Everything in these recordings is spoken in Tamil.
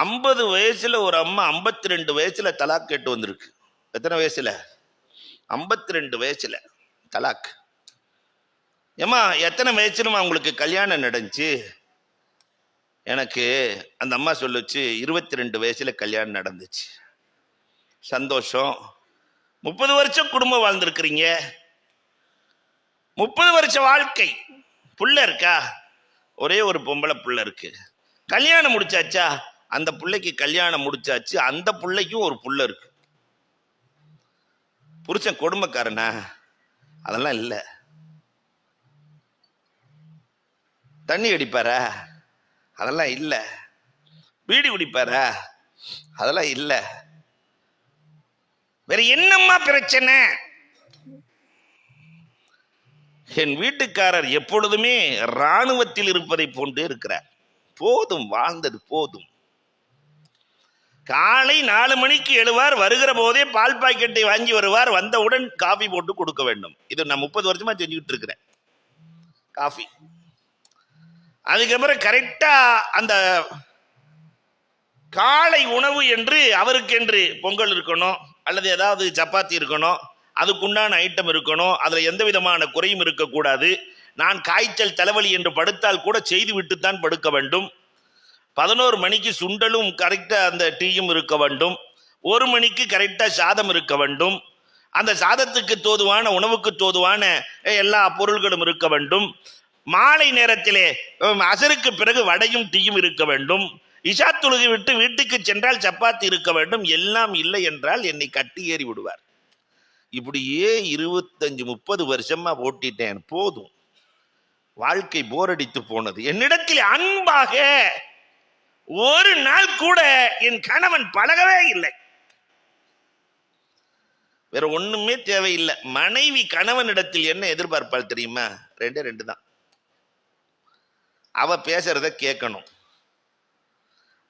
50 வயசுல ஒரு அம்மா 52 வயசுல தலாக் கேட்டு வந்திருக்கு. எத்தனை வயசுல? 52 வயசுல தலாக். ஏமா எத்தனை வயசுலமா உங்களுக்கு கல்யாணம் நடந்துச்சு? எனக்கு அந்த அம்மா சொல்லுச்சு 22 வயசுல கல்யாணம் நடந்துச்சு. சந்தோஷம். 30 வருஷம் குடும்பம் வாழ்ந்திருக்கிறீங்க. 30 வருஷ வாழ்க்கை. புள்ள இருக்கா? ஒரே ஒரு பொம்பளை புள்ள இருக்கு. கல்யாணம் முடிச்சாச்சா? அந்த பிள்ளைக்கு கல்யாணம் முடிச்சாச்சு. அந்த பிள்ளைக்கும் ஒரு புள்ள இருக்கு. புருஷன் கொடுமைக்காரனா? அதெல்லாம் இல்ல. தண்ணி அடிப்பாரா? அதெல்லாம் இல்ல. பீடி குடிப்பாரா? அதெல்லாம் இல்ல. வேற என்னம்மா பிரச்சனை? என் வீட்டுக்காரர் எப்பொழுதுமே இராணுவத்தில் இருப்பதை போன்று இருக்கிறார். போதும், வாழ்ந்தது போதும். காலை 4 மணிக்கு எழுவார். வருகிற போதே பால் பாக்கெட்டை வாங்கி வருவார். வந்தவுடன் காஃபி போட்டு கொடுக்க வேண்டும். இது நான் 30 வருஷமா செஞ்சுக்கிட்டு இருக்கிறேன். காஃபி. அதுக்கப்புறம் கரெக்டா அந்த காலை உணவு என்று அவருக்கென்று பொங்கல் இருக்கணும், அல்லது ஏதாவது சப்பாத்தி இருக்கணும், அதுக்குண்டான ஐட்டம் இருக்கணும். அதுல எந்த விதமான குறையும் இருக்கக்கூடாது. நான் காய்ச்சல் தலைவலி என்று படுத்தால் கூட செய்து விட்டுத்தான் படுக்க வேண்டும். 11 மணிக்கு சுண்டலும் கரெக்டா அந்த டீயும் இருக்க வேண்டும். 1 மணிக்கு கரெக்டா சாதம் இருக்க வேண்டும். அந்த சாதத்துக்கு தோதுவான உணவுக்கு தோதுவான எல்லா பொருள்களும் இருக்க வேண்டும். மாலை நேரத்திலே அசருக்கு பிறகு வடையும் டீயும் இருக்க வேண்டும். இஷா தொழுகை விட்டு வீட்டுக்கு சென்றால் சப்பாத்தி இருக்க வேண்டும். எல்லாம் இல்லை என்றால் என்னை கட்டி ஏறி விடுவார். இப்படியே 25-30 வருஷமா ஓட்டிட்டேன். போதும், வாழ்க்கை போரடித்து போனது. என்னிடத்தில் அன்பாக ஒரு நாள் கூட என் கணவன் பழகவே இல்லை. வேற ஒண்ணுமே தேவையில்லை. மனைவி கணவனிடத்தில் என்ன எதிர்பார்ப்பாள் தெரியுமா? 2 தான். அவ பேசுறத கேட்கணும்,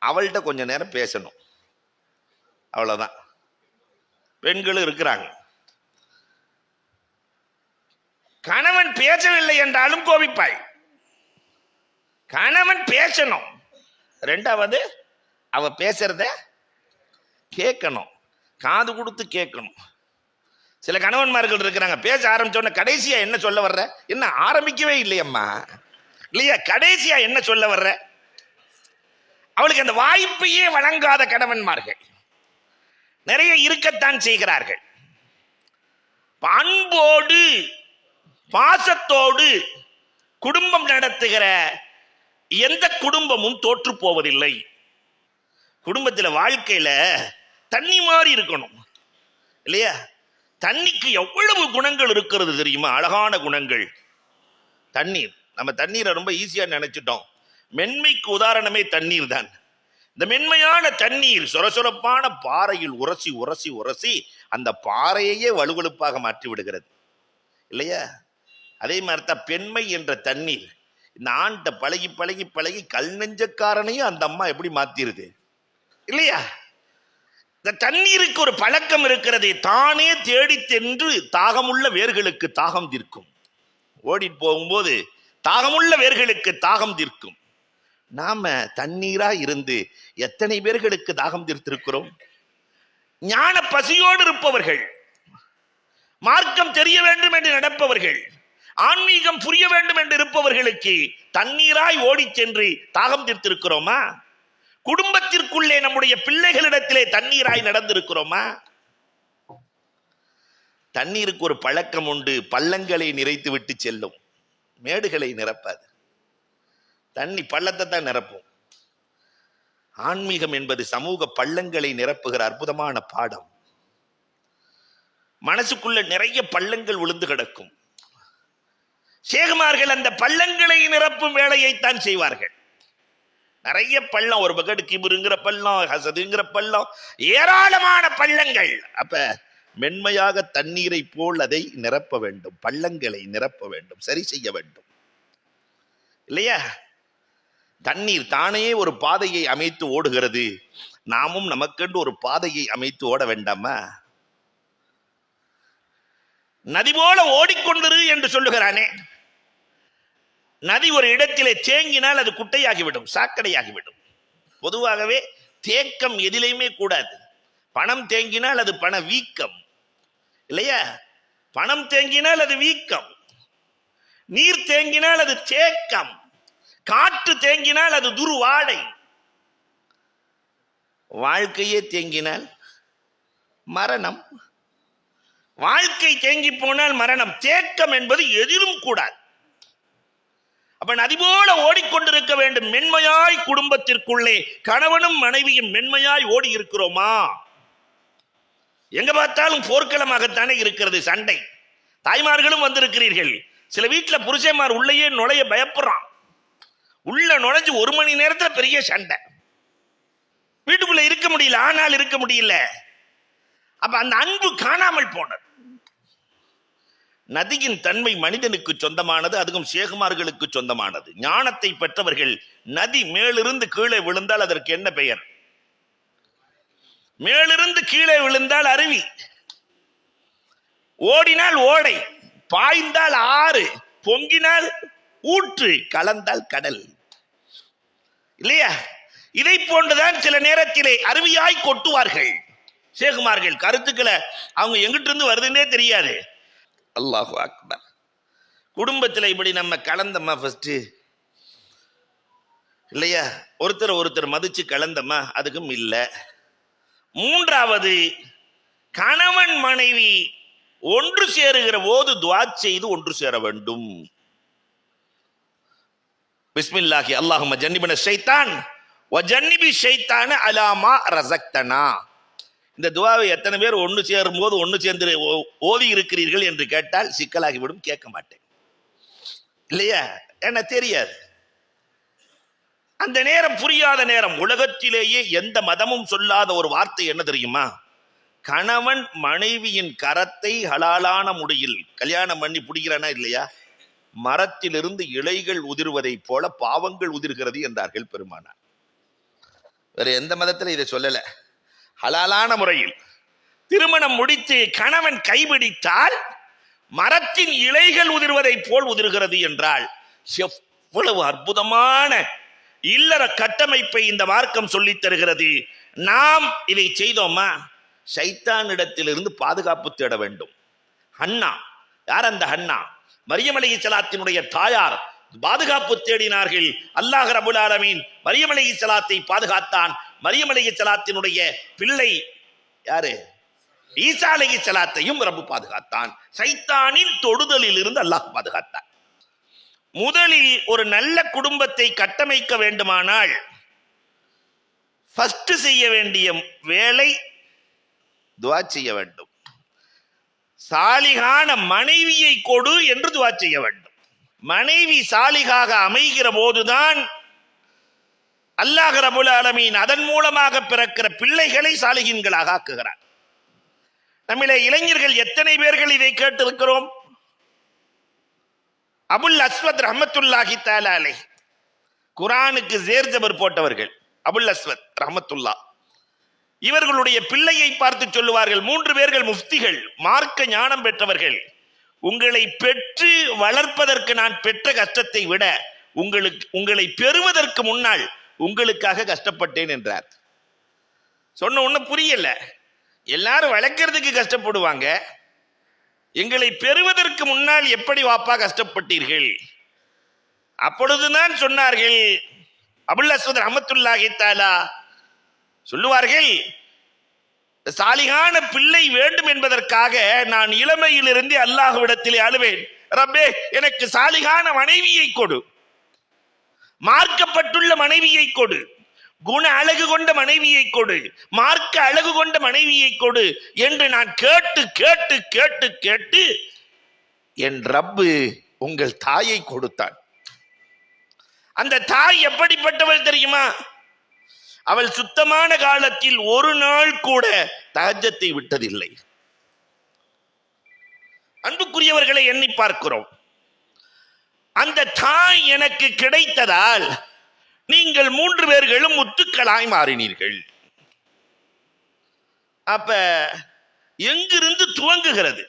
அவள்கிட்ட கொஞ்ச நேரம் பேசணும், அவ்வளவுதான். பெண்களும் இருக்கிறாங்க. கணவன் பேசவில்லை என்றாலும் கோபிப்பாய். கணவன் பேசணும். 2வது அவ பேசுறத கேட்கணும், காது கொடுத்து கேட்கணும். சில கணவன்மார்கள் இருக்கிறாங்க, பேச ஆரம்பிச்சோன்னா கடைசியா என்ன சொல்ல வர்ற? என்ன ஆரம்பிக்கவே இல்லையம்மா, இல்லையா? கடைசியா என்ன சொல்ல வர்ற? அவளுக்கு அந்த வாய்ப்பையே வழங்காத கணவன்மார்கள் நிறைய இருக்கத்தான் செய்கிறார்கள். அன்போடு பாசத்தோடு குடும்பம் நடத்துகிற எந்த குடும்பமும் தோற்று போவதில்லை. குடும்பத்தில் வாழ்க்கையில தண்ணி மாதிரி இருக்கணும், இல்லையா? தண்ணிக்கு எவ்வளவு குணங்கள் இருக்கிறது தெரியுமா? அழகான குணங்கள். தண்ணீர், நம்ம தண்ணீரை ரொம்ப ஈஸியா நினைச்சிட்டோம். மென்மைக்கு உதாரணமே தண்ணீர் தான். இந்த மென்மையான தண்ணீர் சொரசொரப்பான பாறையில் உரசி உரசி உரசி அந்த பாறையையே வலுவழுப்பாக மாற்றி விடுகிறது, இல்லையா? அதே மாதிரிதான் பெண்மை என்ற தண்ணீர் இந்த ஆண்ட பழகி பழகி பழகி கல் நெஞ்சக்காரனையும் அந்த அம்மா எப்படி மாத்திருது, இல்லையா? இந்த தண்ணீருக்கு ஒரு பழக்கம் இருக்கிறது. தானே தேடி சென்று தாகமுள்ள வேர்களுக்கு தாகம் தீர்க்கும். ஓடிட்டு போகும்போது தாகமுள்ள வேர்களுக்கு தாகம் தீர்க்கும். நாம தண்ணீரா இருந்து எத்தனை பேர்களுக்கு தாகம் தீர்த்திருக்கிறோம்? ஞான பசியோடு இருப்பவர்கள், மார்க்கம் தெரிய வேண்டும் என்று நடப்பவர்கள், ஆன்மீகம் புரிய வேண்டும் என்று இருப்பவர்களுக்கு தண்ணீராய் ஓடி சென்று தாகம் தீர்த்திருக்கிறோமா? குடும்பத்திற்குள்ளே நம்முடைய பிள்ளைகளிடத்திலே தண்ணீராய் நடந்திருக்கிறோமா? தண்ணீருக்கு ஒரு பழக்கம் உண்டு. பள்ளங்களை நிறைத்து விட்டு செல்லும், மேடுகளை நிரப்பாது. தண்ணி பள்ளத்தை தான் நிரப்பும். ஆன்மீகம் என்பது சமூக பள்ளங்களை நிரப்புகிற அற்புதமான பாடம். மனசுக்குள்ள நிறைய பள்ளங்கள் விழுந்து கிடக்கும். சேகுமார்கள் அந்த பள்ளங்களை நிரப்பும் வேலையைத்தான் செய்வார்கள். நிறைய பள்ளம், ஒரு பக்கெட் கிபுருங்கிற பள்ளம், ஹசதுங்கிற பள்ளம், ஏராளமான பள்ளங்கள். அப்ப மென்மையாக தண்ணீரை போல் அதை நிரப்ப வேண்டும், பள்ளங்களை நிரப்ப வேண்டும், சரி செய்ய வேண்டும், இல்லையா? தண்ணீர் தானே ஒரு பாதையை அமைத்து ஓடுகிறது. நாமும் நமக்கென்று ஒரு பாதையை அமைத்து ஓட வேண்டாமா? நதி போல ஓடிக்கொண்டிரு என்று சொல்லுகிறானே. நதி ஒரு இடத்திலே தேங்கினால் அது குட்டையாகிவிடும், சாக்கடையாகிவிடும். பொதுவாகவே தேக்கம் எதிலையுமே கூடாது. பணம் தேங்கினால் அது பண வீக்கம் இல்லையா? பணம் தேங்கினால் அது வீக்கம், நீர் தேங்கினால் அது தேக்கம், காற்று தேங்கினால் அது துர்வாடை, வாழ்க்கையே தேங்கினால் மரணம். வாழ்க்கை தேங்கி போனால் மரணம். தேக்கம் என்பது எதிலும் கூடாது. அப்ப நதி போல ஓடிக்கொண்டிருக்க வேண்டும் மென்மையாய். குடும்பத்திற்குள்ளே கணவனும் மனைவியும் மென்மையாய் ஓடி இருக்கிறோமா? எங்க பார்த்தாலும் போர்க்களமாகத்தானே இருக்கிறது, சண்டை. தாய்மார்களும் வந்திருக்கிறீர்கள். சில வீட்டுல புருஷன்மார் உள்ளேயே நுழைய பயப்படுறான். உள்ள நுழைஞ்சு 1 மணி நேரத்துல பெரிய சண்டை. வீட்டுக்குள்ள இருக்க முடியல, ஆனால் இருக்க முடியல. அப்ப அந்த அன்பு காணாமல் போனது. நதியின் தன்மை மனிதனுக்கு சொந்தமானது, அதுவும் சேகுமார்களுக்கு சொந்தமானது. ஞானத்தை பெற்றவர்கள் நதி மேலிருந்து கீழே விழுந்தால் அதற்கு என்ன பெயர்? மேலிருந்து கீழே விழுந்தால் அருவி, ஓடினால் ஓடை, பாய்ந்தால் ஆறு, பொங்கினால் ஊற்று, கலந்தால் கடல் இல்லையா? இதை போன்றுதான் சில நேரத்திலே அருவியாய் கொட்டுவார்கள் சேகுமார்கள். கருத்துக்களை அவங்க எங்கிட்ட இருந்து வருதுன்னே தெரியாது. அல்லாஹு அக்பர். குடும்பத்தில் இப்படி நம்ம கலந்தம்மா ஃபர்ஸ்ட் இல்லையா? ஒருத்தர் மதிச்சு கலந்தம்மா, அதுக்கும் இல்லை. மூன்றாவது, கணவன் மனைவி ஒன்று சேருகிற போது துஆ செய்து ஒன்று சேர வேண்டும். பிஸ்மில்லாஹி அல்லாஹும்ம ஜன்னிபின ஷைத்தான் வ ஜன்னிபி ஷைத்தான அலாமா ரஸக்தனா. இந்த துஆவை எத்தனை பேர் ஒன்று சேரும் போது ஒன்று சேர்ந்து ஓதி இருக்கிறீர்கள் என்று கேட்டால் சிக்கலாகிவிடும். கேட்க மாட்டேன் இல்லையா? என்ன தெரியாது. அந்த நேரம் புரியாத நேரம். உலகத்திலேயே எந்த மதமும் சொல்லாத ஒரு வார்த்தை என்ன தெரியுமா? கணவன் மனைவியின் கரத்தை ஹலாலான முறையில் கல்யாணம் பண்ணி பிடிக்கிறானா இல்லையா, மரத்திலிருந்து இலைகள் உதிர்வதை போல பாவங்கள் உதிர்கிறது என்றார்கள் பெருமானார். வேற எந்த மதத்தில் இதை சொல்லல. ஹலாலான முறையில் திருமணம் முடித்து கணவன் கைபிடித்தால் மரத்தின் இலைகள் உதிர்வதை போல் உதிர்கிறது என்றால் எவ்வளவு அற்புதமான இல்லற கட்டமைப்பை இந்த மார்க்கம் சொல்லித் தருகிறது. நாம் இதை செய்தோமா? ஷைத்தானிடத்திலிருந்து பாதுகாப்பு தேட வேண்டும். ஹன்னா, யார் அந்த ஹன்னா? மரியம் அலைஹிஸ்ஸலாத்தினுடைய தாயார். பாதுகாப்பு தேடினார்கள். அல்லாஹ் ரப்பல் ஆலமீன் மரியம் அலைஹிஸ்ஸலாத்தை பாதுகாத்தான். மரியம் அலைஹிஸ்ஸலாத்தினுடைய பிள்ளை யாரு? ஈசா அலைஹிஸ்ஸலாத்தையும் ரப்பு பாதுகாத்தான். ஷைத்தானின் தொடுதலில் இருந்து அல்லாஹ் பாதுகாத்தான். முதலில் ஒரு நல்ல குடும்பத்தை கட்டமைக்க வேண்டுமானால் ஃபர்ஸ்ட் செய்ய வேண்டிய வேலை துஆ செய்ய வேண்டும். சாலிகான மனைவியை கொடு என்று துஆ செய்ய வேண்டும். மனைவி சாலிகாக அமைகிற போதுதான் அல்லாஹ் ரப்பல் ஆலமீன் அதன் மூலமாக பிறக்கிற பிள்ளைகளை சாலிகின்களாக ஆக்குகிறார். நம்மிலே இளைஞர்கள் எத்தனை பேர்கள் இதை கேட்டிருக்கிறோம்? அபுல் அஸ்வத் ரஹ்மத்துல்லாஹி தஆலா அலைஹி குர்ஆனுக்கு ஜேர் ஜபர் போட்டவர்கள். அபுல் அஸ்வத் ரஹ்மத்துல்லா இவர்களுடைய பிள்ளையை பார்த்து சொல்லுவார்கள், 3 பேர்கள் முஃப்திகள், மார்க்க ஞானம் பெற்றவர்கள். உங்களை பெற்று வளர்ப்பதற்கு நான் பெற்ற கஷ்டத்தை விட உங்களை பெறுவதற்கு முன்னால் உங்களுக்காக கஷ்டப்பட்டேன் என்றார். சொன்ன ஒண்ணு புரியல. எல்லாரும் வளர்க்கறதுக்கு கஷ்டப்படுவாங்க, எங்களை பெறுவதற்கு முன்னால் எப்படி வாப்பா கஷ்டப்பட்டீர்கள்? அப்பொழுதுதான் சொன்னார்கள் அபுல் அஸ்வத் ரஹ்மத்துல்லாஹி தஆலா சொல்லுவார்கள், சாலிகான பிள்ளை வேண்டும் என்பதற்காக நான் இளமையிலிருந்து அல்லாஹ்விடத்திலே அழுவேன், ரப்பே எனக்கு சாலிகான மனைவியை கொடு, மார்க்கப்பட்டுள்ள மனைவியை கொடு, குண அழகு கொண்ட மனைவியை கொடு, மார்க்க அழகு கொண்ட மனைவியை கொடு என்று நான் கேட்டு கேட்டு கேட்டு கேட்டு என் ரப்பு உங்கள் தாயை கொடுத்தான். அந்த தாய் எப்படிப்பட்டவள் தெரியுமா? அவள் சுத்தமான காலத்தில் ஒரு நாள் கூட தஹஜ்ஜத்தை விட்டதில்லை. அன்புக்குரியவர்களை எண்ணி பார்க்கிறோம். அந்த தாய் எனக்கு கிடைத்ததால் நீங்கள் 3 பேர்களும் முத்துக்களாய் மாறினீர்கள். அப்ப எங்கிருந்து துவங்குகிறது?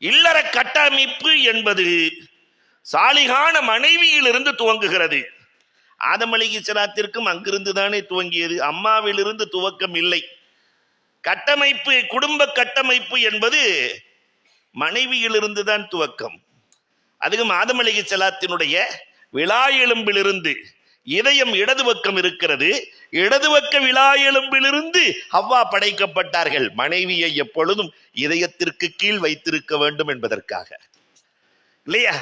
இல்லற கட்டமைப்பு என்பது சாலிகான மனைவியிலிருந்து துவங்குகிறது. ஆதம் அலைஹிஸ்ஸலாத்திற்கும் அங்கிருந்து தானே துவங்கியது, அம்மாவிலிருந்து துவக்கம் இல்லை. கட்டமைப்பு, குடும்ப கட்டமைப்பு என்பது மனைவியிலிருந்து தான் துவக்கம். அதுவும் ஆதம் அலைஹிஸ்ஸலாத்தினுடைய விலா எலும்பிலிருந்து. இதயம் இடது பக்கம் இருக்கிறது, இடது பக்க விலா எலும்பிலிருந்து ஹவ்வா படைக்கப்பட்டார்கள். மனைவியை எப்பொழுதும் இதயத்திற்கு கீழ் வைத்திருக்க வேண்டும் என்பதற்காக, இல்லையா?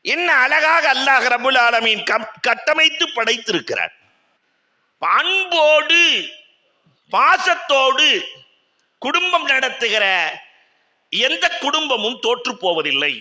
என்ன அழகாக அல்லாஹ் ரப்பல் ஆலமீன் கட்டமைத்து படைத்திருக்கிறார். அன்போடு பாசத்தோடு குடும்பம் நடத்துகிற எந்த குடும்பமும் தோற்று போவதில்லை.